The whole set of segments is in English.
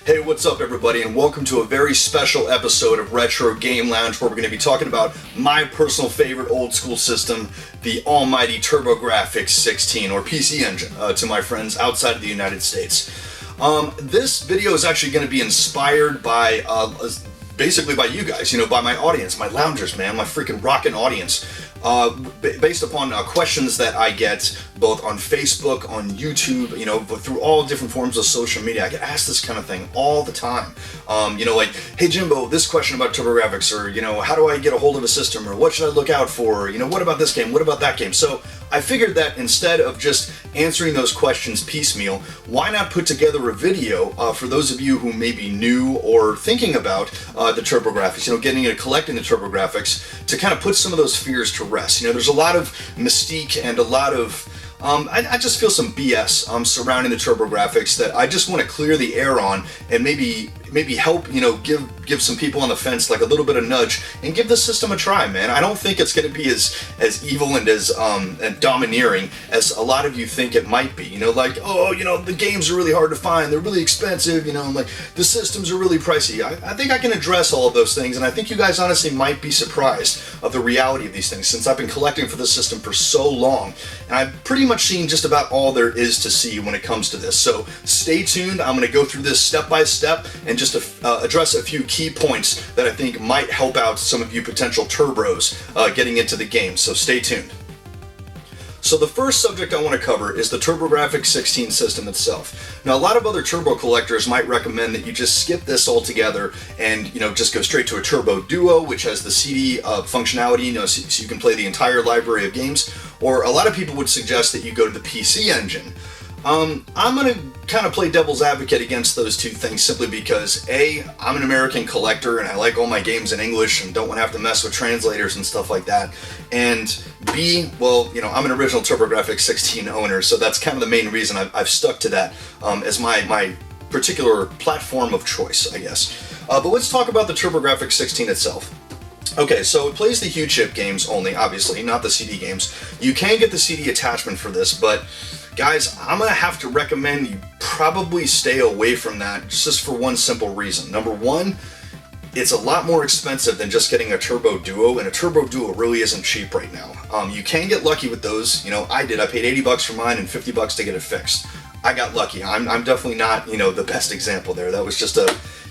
Hey, what's up everybody, and welcome to a very special episode of Retro Game Lounge, where we're going to be talking about my personal favorite old school system, the almighty TURBOGRAFX-16, or PC Engine, to my friends outside of the United States. This video is actually going to be inspired by, basically by you guys, by my audience, my loungers, man, my freaking rockin' audience. Based upon questions that I get both on Facebook, on YouTube, through all different forms of social media. I get asked this kind of thing all the time. Like, hey Jimbo, this question about TurboGrafx, or how do I get a hold of a system, or what should I look out for, what about this game, what about that game? So I figured that instead of just answering those questions piecemeal, why not put together a video for those of you who may be new or thinking about the TurboGrafx, getting into collecting the TurboGrafx, to kind of put some of those fears to rest. There's a lot of mystique and a lot of I just feel some BS surrounding the TurboGrafx that I just want to clear the air on, and maybe help give some people on the fence like a little bit of nudge and give the system a try, man. I don't think it's going to be as evil and as and domineering as a lot of you think it might be. The games are really hard to find, they're really expensive, like the systems are really pricey. I think I can address all of those things, and I think you guys honestly might be surprised of the reality of these things, since I've been collecting for this system for so long, and I've pretty much seen just about all there is to see when it comes to this. So stay tuned. I'm going to go through this step by step and just address a few key points that I think might help out some of you potential TurBROs getting into the game. So stay tuned. So the first subject I want to cover is the TurboGrafx-16 system itself. Now, a lot of other turbo collectors might recommend that you just skip this altogether and just go straight to a Turbo Duo, which has the CD functionality, so you can play the entire library of games. Or a lot of people would suggest that you go to the PC Engine. I'm going to kind of play devil's advocate against those two things, simply because A, I'm an American collector and I like all my games in English and don't want to have to mess with translators and stuff like that. And B, well, I'm an original TurboGrafx-16 owner, so that's kind of the main reason I've stuck to that as my particular platform of choice, I guess. But let's talk about the TurboGrafx-16 itself. Okay, so it plays the huge chip games only, obviously, not the CD games. You can get the CD attachment for this, but guys, I'm going to have to recommend you probably stay away from that just for one simple reason. Number one, it's a lot more expensive than just getting a Turbo Duo, and a Turbo Duo really isn't cheap right now. You can get lucky with those. I did. I paid $80 for mine and $50 to get it fixed. I got lucky. I'm definitely not, the best example there. That was just a,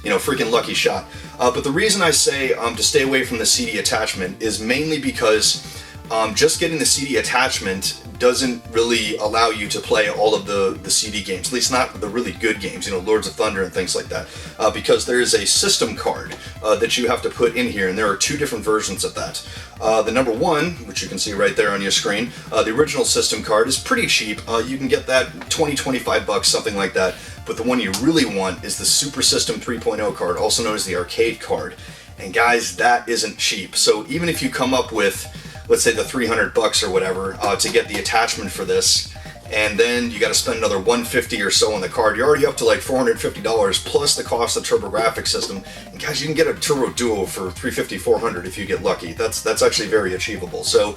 freaking lucky shot. But the reason I say to stay away from the CD attachment is mainly because just getting the CD attachment doesn't really allow you to play all of the CD games, at least not the really good games, Lords of Thunder and things like that, because there is a system card that you have to put in here, and there are two different versions of that. The number one, which you can see right there on your screen, the original system card is pretty cheap. You can get that $20-25, something like that, but the one you really want is the Super System 3.0 card, also known as the arcade card. And guys, that isn't cheap. So even if you come up with, let's say, the $300 or whatever to get the attachment for this, and then you got to spend another $150 or so on the card, you're already up to like $450 plus the cost of the TurboGrafx system. And guys, you can get a Turbo Duo for $350, $400 if you get lucky. That's actually very achievable. So,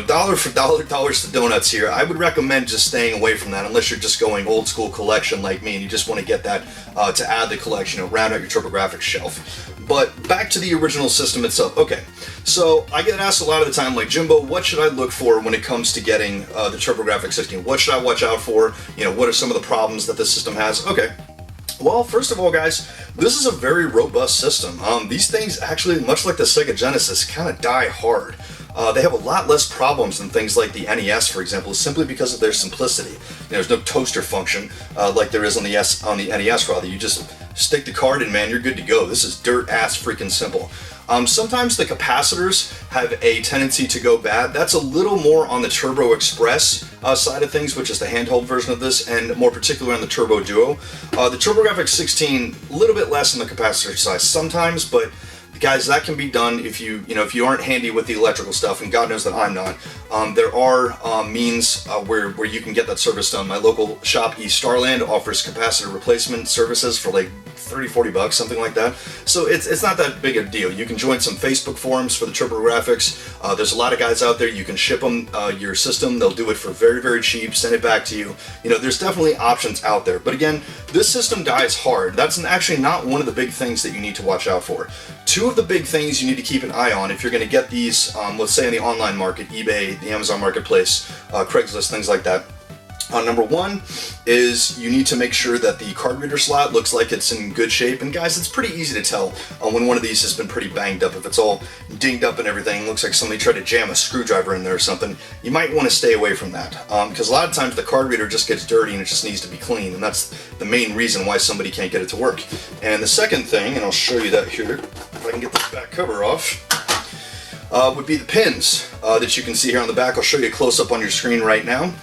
dollar for dollar, dollars to donuts here. I would recommend just staying away from that unless you're just going old school collection like me and you just want to get that to add the collection, round out your TurboGrafx shelf. But back to the original system itself. Okay, so I get asked a lot of the time, like, Jimbo, what should I look for when it comes to getting the TurboGrafx-16? What should I watch out for? What are some of the problems that this system has? Okay. Well, first of all, guys, this is a very robust system. These things actually, much like the Sega Genesis, kind of die hard. They have a lot less problems than things like the NES, for example, simply because of their simplicity. There's no toaster function like there is on the NES, rather. You just stick the card in, man, you're good to go. This is dirt-ass freaking simple. Sometimes the capacitors have a tendency to go bad. That's a little more on the Turbo Express side of things, which is the handheld version of this, and more particularly on the Turbo Duo. The TurboGrafx-16, a little bit less on the capacitor size sometimes, but guys, that can be done if you aren't handy with the electrical stuff, and God knows that I'm not. There are means where you can get that service done. My local shop, East Starland, offers capacitor replacement services for like 30, 40 bucks, something like that. So it's not that big a deal. You can join some Facebook forums for the TurboGrafx. There's a lot of guys out there. You can ship them your system. They'll do it for very, very cheap, send it back to you. You know, there's definitely options out there. But again, this system dies hard. That's actually not one of the big things that you need to watch out for. Two of the big things you need to keep an eye on if you're going to get these, let's say in the online market, eBay, the Amazon Marketplace, Craigslist, things like that. Number one is you need to make sure that the card reader slot looks like it's in good shape. And guys, it's pretty easy to tell when one of these has been pretty banged up. If it's all dinged up and everything, looks like somebody tried to jam a screwdriver in there or something, you might want to stay away from that. Because a lot of times the card reader just gets dirty and it just needs to be clean. And that's the main reason why somebody can't get it to work. And the second thing, and I'll show you that here, if I can get this back cover off, would be the pins that you can see here on the back. I'll show you a close-up on your screen right now.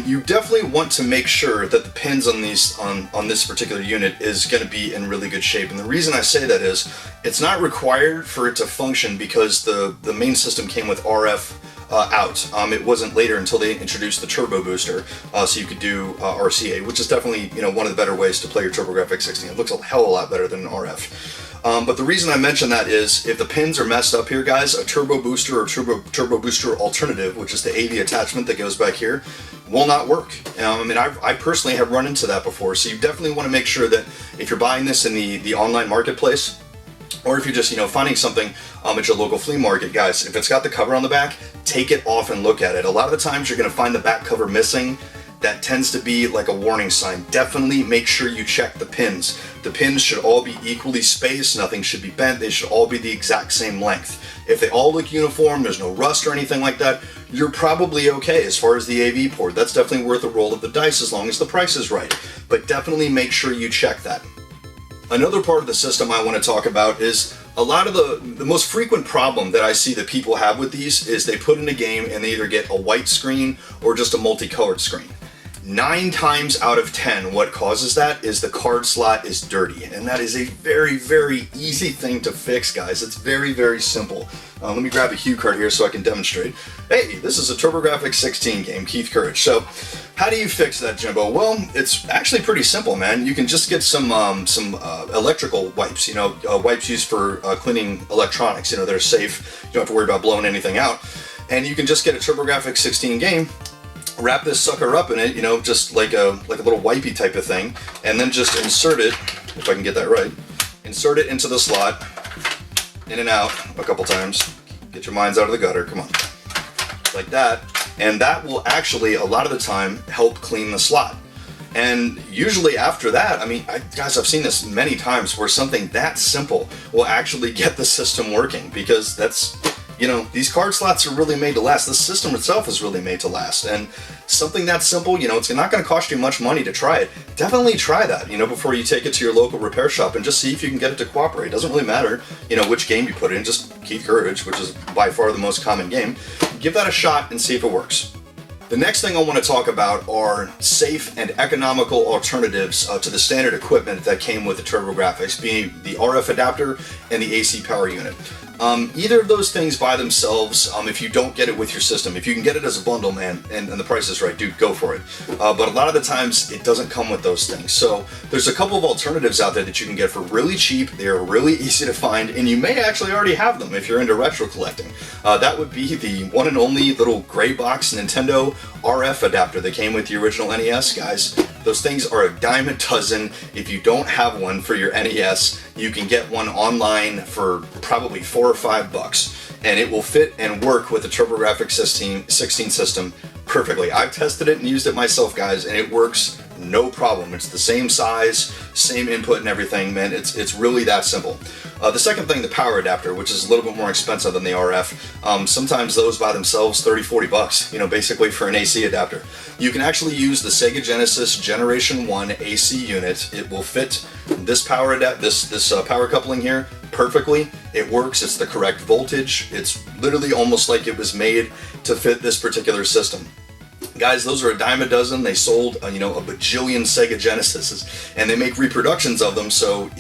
You definitely want to make sure that the pins on these on this particular unit is going to be in really good shape. And the reason I say that is it's not required for it to function because the main system came with RF out. It wasn't later until they introduced the turbo booster, so you could do RCA, which is definitely one of the better ways to play your TurboGrafx-16. It looks a hell of a lot better than an RF. But the reason I mention that is if the pins are messed up here, guys, a turbo booster or turbo booster alternative, which is the AV attachment that goes back here, will not work. I mean, I personally have run into that before, so you definitely want to make sure that if you're buying this in the online marketplace, or if you're just finding something at your local flea market, guys, if it's got the cover on the back, take it off and look at it. A lot of the times you're going to find the back cover missing. That tends to be like a warning sign. Definitely make sure you check the pins. The pins should all be equally spaced, nothing should be bent, they should all be the exact same length. If they all look uniform, there's no rust or anything like that, you're probably okay as far as the AV port. That's definitely worth a roll of the dice as long as the price is right. But definitely make sure you check that. Another part of the system I want to talk about is a lot of the most frequent problem that I see that people have with these is they put in a game and they either get a white screen or just a multicolored screen. 9 times out of 10, what causes that is the card slot is dirty, and that is a very, very easy thing to fix, guys. It's very, very simple. Let me grab a cue card here so I can demonstrate. Hey, this is a TurboGrafx-16 game, Keith Courage. So, how do you fix that, Jimbo? Well, it's actually pretty simple, man. You can just get some electrical wipes. Wipes used for cleaning electronics. They're safe. You don't have to worry about blowing anything out. And you can just get a TurboGrafx-16 game. Wrap this sucker up in it, just like a little wipey type of thing, and then just insert it, if I can get that right, insert it into the slot, in and out a couple times. Get your minds out of the gutter, come on. Like that, and that will actually, a lot of the time, help clean the slot. And usually after that, guys, I've seen this many times where something that simple will actually get the system working, because that's, these card slots are really made to last. The system itself is really made to last. And something that simple, it's not going to cost you much money to try it. Definitely try that, before you take it to your local repair shop and just see if you can get it to cooperate. It doesn't really matter, which game you put it in, just Keith Courage, which is by far the most common game. Give that a shot and see if it works. The next thing I want to talk about are safe and economical alternatives to the standard equipment that came with the TurboGrafx, being the RF adapter and the AC power unit. Either of those things by themselves, if you don't get it with your system, if you can get it as a bundle, man, and the price is right, dude, go for it. But a lot of the times it doesn't come with those things. So there's a couple of alternatives out there that you can get for really cheap. They're really easy to find, and you may actually already have them if you're into retro collecting. That would be the one and only little gray box Nintendo RF adapter that came with the original NES, guys. Those things are a dime a dozen. If you don't have one for your NES, you can get one online for probably $4 or $5, and it will fit and work with the TurboGrafx-16 system perfectly. I've tested it and used it myself, guys, and it works no problem. It's the same size, same input and everything, man. It's really that simple. The second thing, the power adapter, which is a little bit more expensive than the RF. Sometimes those by themselves, 30, 40 bucks, basically for an AC adapter. You can actually use the Sega Genesis Generation 1 AC unit. It will fit this power power coupling here perfectly. It works, it's the correct voltage. It's literally almost like it was made to fit this particular system. Guys, those are a dime a dozen. They sold, a bajillion Sega Genesises, and they make reproductions of them. So,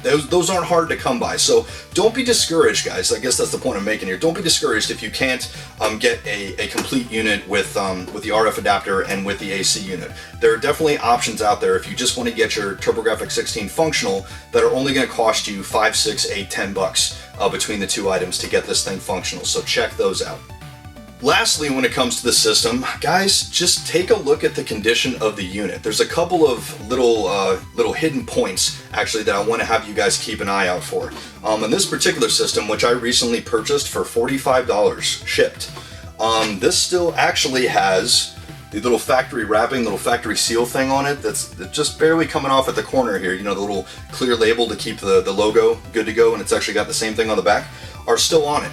those aren't hard to come by. So don't be discouraged, guys. I guess that's the point I'm making here. Don't be discouraged if you can't get a complete unit with the RF adapter and with the AC unit. There are definitely options out there if you just want to get your TurboGrafx-16 functional that are only going to cost you $5, $6, $8, $10 between the two items to get this thing functional. So check those out. Lastly, when it comes to the system, guys, just take a look at the condition of the unit. There's a couple of little hidden points, actually, that I want to have you guys keep an eye out for. In this particular system, which I recently purchased for $45 shipped, this still actually has the little factory wrapping, little factory seal thing on it that's just barely coming off at the corner here. The little clear label to keep the logo good to go, and it's actually got the same thing on the back, are still on it.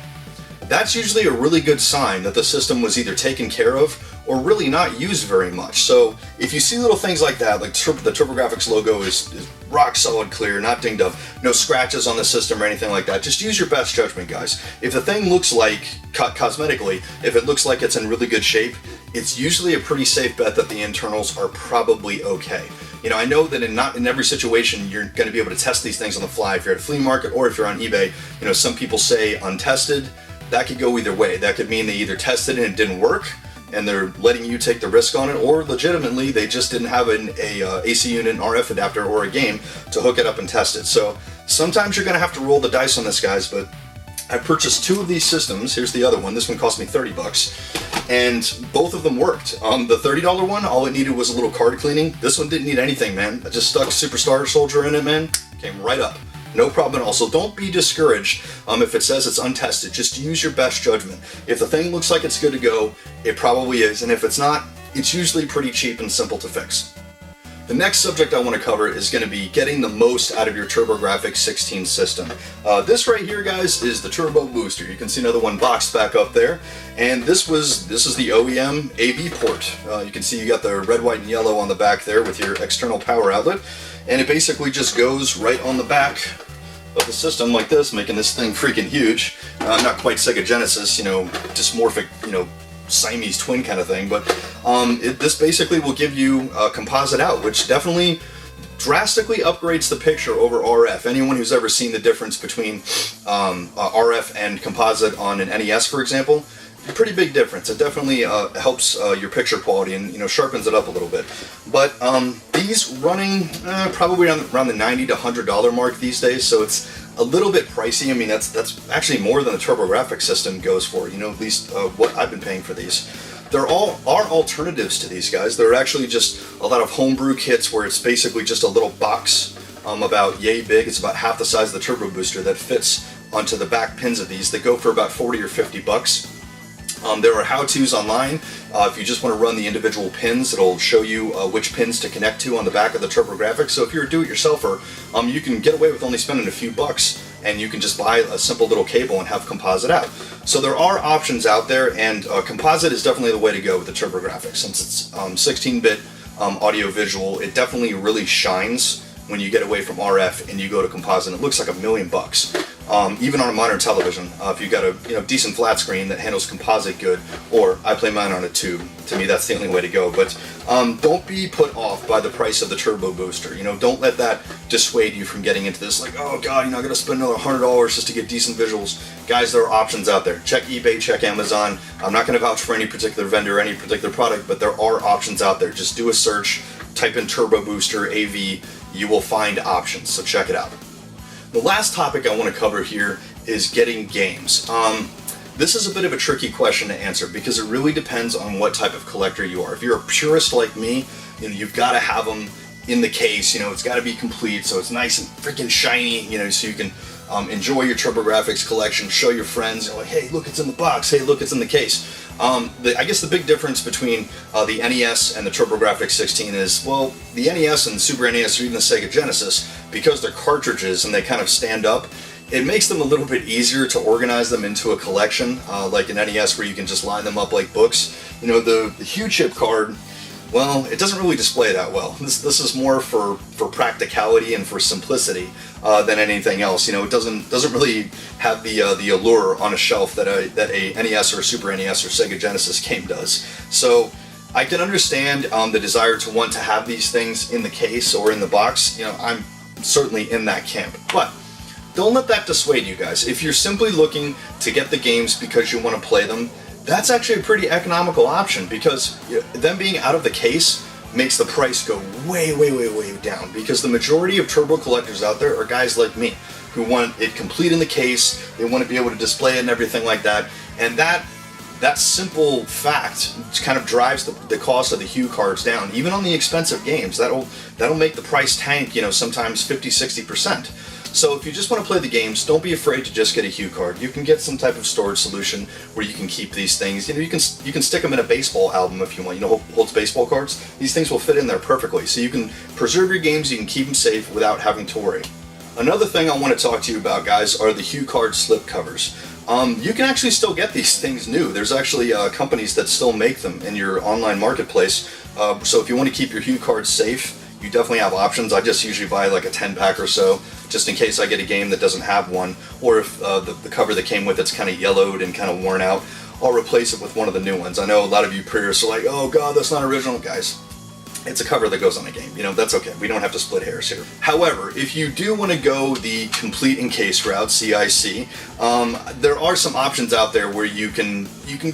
That's usually a really good sign that the system was either taken care of or really not used very much. So if you see little things like that, like the TurboGrafx logo is rock solid clear, not dinged up, no scratches on the system or anything like that, just use your best judgment, guys. If the thing looks like, cosmetically, if it looks like it's in really good shape, it's usually a pretty safe bet that the internals are probably okay. I know that not in every situation you're going to be able to test these things on the fly. If you're at a flea market or if you're on eBay, some people say untested. That could go either way. That could mean they either tested it and it didn't work, and they're letting you take the risk on it, or legitimately they just didn't have an AC unit, an RF adapter, or a game to hook it up and test it. So sometimes you're going to have to roll the dice on this, guys, but I purchased two of these systems. Here's the other one. This one cost me $30, and both of them worked. The $30 one, all it needed was a little card cleaning. This one didn't need anything, man. I just stuck Superstar Soldier in it, man. Came right up. No problem at all. So don't be discouraged if it says it's untested. Just use your best judgment. If the thing looks like it's good to go, it probably is. And if it's not, it's usually pretty cheap and simple to fix. The next subject I want to cover is going to be getting the most out of your TurboGrafx-16 system. This right here, guys, is the Turbo Booster. You can see another one boxed back up there. And this is the OEM AV port. You can see you got the red, white, and yellow on the back there with your external power outlet. And it basically just goes right on the back of the system like this, making this thing freaking huge. Not quite Sega Genesis, dysmorphic, Siamese twin kind of thing, but this basically will give you a composite out, which definitely drastically upgrades the picture over RF. Anyone who's ever seen the difference between RF and composite on an NES, for example, pretty big difference. It definitely helps your picture quality and sharpens it up a little bit. But these running probably around the $90 to $100 mark these days, so it's a little bit pricey. I mean, that's actually more than the TurboGrafx system goes for. At least what I've been paying for these. There are alternatives to these, guys. There are actually just a lot of homebrew kits where it's basically just a little box about yay big. It's about half the size of the Turbo Booster that fits onto the back pins of these. They go for about $40 or $50. There are how-tos online. If you just want to run the individual pins, it'll show you which pins to connect to on the back of the TurboGrafx. So if you're a do-it-yourselfer, you can get away with only spending a few bucks, and you can just buy a simple little cable and have composite out. So there are options out there, and composite is definitely the way to go with the TurboGrafx. Since it's 16-bit audio-visual, it definitely really shines when you get away from RF and you go to composite. It looks like $1 million. Even on a modern television, if you've got a decent flat screen that handles composite good, or I play mine on a tube, to me that's the only way to go. But don't be put off by the price of the Turbo Booster. Don't let that dissuade you from getting into this, like, oh god, I gotta spend another $100 just to get decent visuals. Guys, there are options out there. Check eBay, check Amazon. I'm not gonna vouch for any particular vendor, any particular product, but there are options out there. Just do a search, type in Turbo Booster AV, you will find options, so check it out. The last topic I want to cover here is getting games. This is a bit of a tricky question to answer because it really depends on what type of collector you are. If you're a purist like me, you've got to have them in the case. It's got to be complete, so it's nice and freaking shiny. So you can enjoy your TurboGrafx collection, show your friends, like, hey, look, it's in the box. Hey, look, it's in the case. I guess the big difference between the NES and the TurboGrafx-16 is, well, the NES and Super NES or even the Sega Genesis, because they're cartridges and they kind of stand up, it makes them a little bit easier to organize them into a collection, like an NES where you can just line them up like books. The huge chip card, well, it doesn't really display that well. This is more for practicality and for simplicity than anything else. It doesn't really have the allure on a shelf that a NES or a Super NES or Sega Genesis game does. So I can understand the desire to want to have these things in the case or in the box. You know, I'm certainly in that camp. But don't let that dissuade you guys. If you're simply looking to get the games because you want to play them, that's actually a pretty economical option, because them being out of the case makes the price go way, way, way, way down, because the majority of turbo collectors out there are guys like me who want it complete in the case. They want to be able to display it and everything like that, and that simple fact kind of drives the cost of the hue cards down. Even on the expensive games, that'll make the price tank, you know, sometimes 50-60%. So if you just want to play the games, don't be afraid to just get a hue card. You can get some type of storage solution where you can keep these things. You know, you can stick them in a baseball album if you want. You know, holds baseball cards. These things will fit in there perfectly. So you can preserve your games. You can keep them safe without having to worry. Another thing I want to talk to you about, guys, are the hue card slip covers. You can actually still get these things new. There's actually companies that still make them in your online marketplace. So if you want to keep your hue cards safe, you definitely have options. I just usually buy like a 10-pack or so, just in case I get a game that doesn't have one, or if the cover that came with it's kind of yellowed and kind of worn out, I'll replace it with one of the new ones. I know a lot of you purists are like, oh god, that's not original. Guys, it's a cover that goes on a game. You know, that's okay. We don't have to split hairs here. However, if you do want to go the complete encase route, CIC, there are some options out there where you can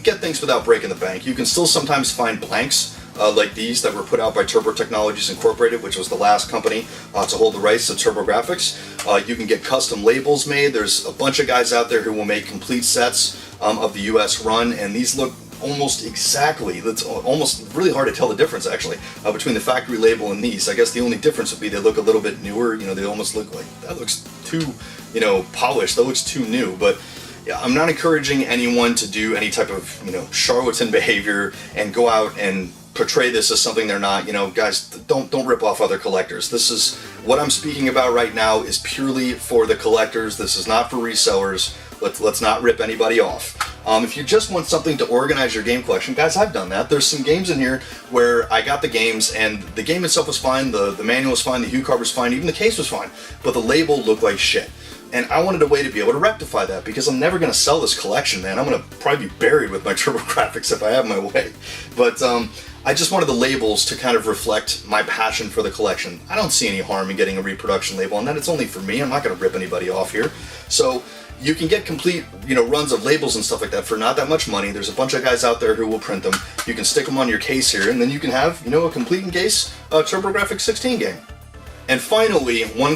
get things without breaking the bank. You can still sometimes find blanks like these that were put out by TurBRO Technologies Incorporated, which was the last company to hold the rights to TurboGrafx. You can get custom labels made. There's a bunch of guys out there who will make complete sets of the US run, and these look almost exactly. It's almost really hard to tell the difference actually between the factory label and these. I guess the only difference would be they look a little bit newer. You know, they almost look like, that looks too, you know, polished. That looks too new. But yeah, I'm not encouraging anyone to do any type of, you know, charlatan behavior and go out and portray this as something they're not. You know, guys, don't rip off other collectors. This is what I'm speaking about right now is purely for the collectors. This is not for resellers. Let's not rip anybody off. If you just want something to organize your game collection, guys, I've done that. There's some games in here where I got the games and the game itself was fine, the manual was fine, the hue card was fine, even the case was fine, but the label looked like shit. And I wanted a way to be able to rectify that, because I'm never going to sell this collection, man. I'm going to probably be buried with my TurboGrafx if I have my way. But I just wanted the labels to kind of reflect my passion for the collection. I don't see any harm in getting a reproduction label, and that it's only for me. I'm not going to rip anybody off here. So you can get complete, you know, runs of labels and stuff like that for not that much money. There's a bunch of guys out there who will print them. You can stick them on your case here, and then you can have, you know, a complete in case TurboGrafx-16 game. And finally, one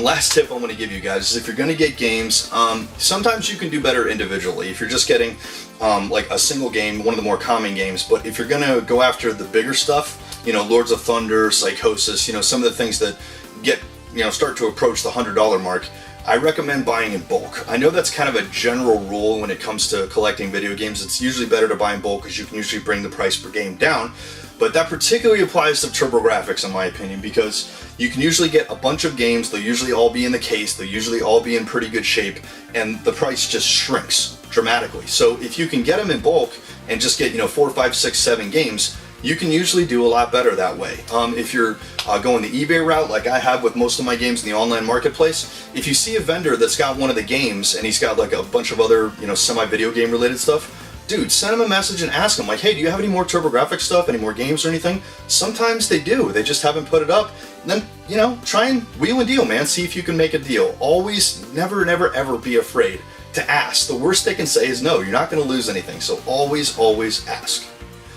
last tip I'm going to give you guys is if you're going to get games, sometimes you can do better individually. If you're just getting like a single game, one of the more common games, but if you're going to go after the bigger stuff, you know, Lords of Thunder, Psychosis, you know, some of the things that get, you know, start to approach the $100 mark, I recommend buying in bulk. I know that's kind of a general rule when it comes to collecting video games. It's usually better to buy in bulk because you can usually bring the price per game down. But that particularly applies to TurboGrafx in my opinion, because you can usually get a bunch of games, they'll usually all be in the case, they'll usually all be in pretty good shape, and the price just shrinks dramatically. So if you can get them in bulk and just get, you know, 4, 5, 6, 7 games, you can usually do a lot better that way. If you're going the eBay route like I have with most of my games in the online marketplace, if you see a vendor that's got one of the games and he's got like a bunch of other, you know, semi-video game related stuff, dude, send him a message and ask him, like, hey, do you have any more TurboGrafx stuff, any more games or anything? Sometimes they do, they just haven't put it up. And then, you know, try and wheel and deal, man. See if you can make a deal. Always, never, never, ever be afraid to ask. The worst they can say is no. You're not going to lose anything, so always, always ask.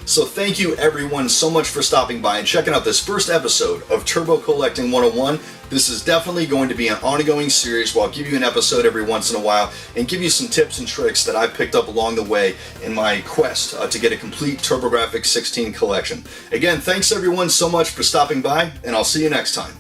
So thank you everyone so much for stopping by and checking out this first episode of Turbo Collecting 101. This is definitely going to be an ongoing series where I'll give you an episode every once in a while and give you some tips and tricks that I picked up along the way in my quest to get a complete TurboGrafx-16 collection. Again, thanks everyone so much for stopping by, and I'll see you next time.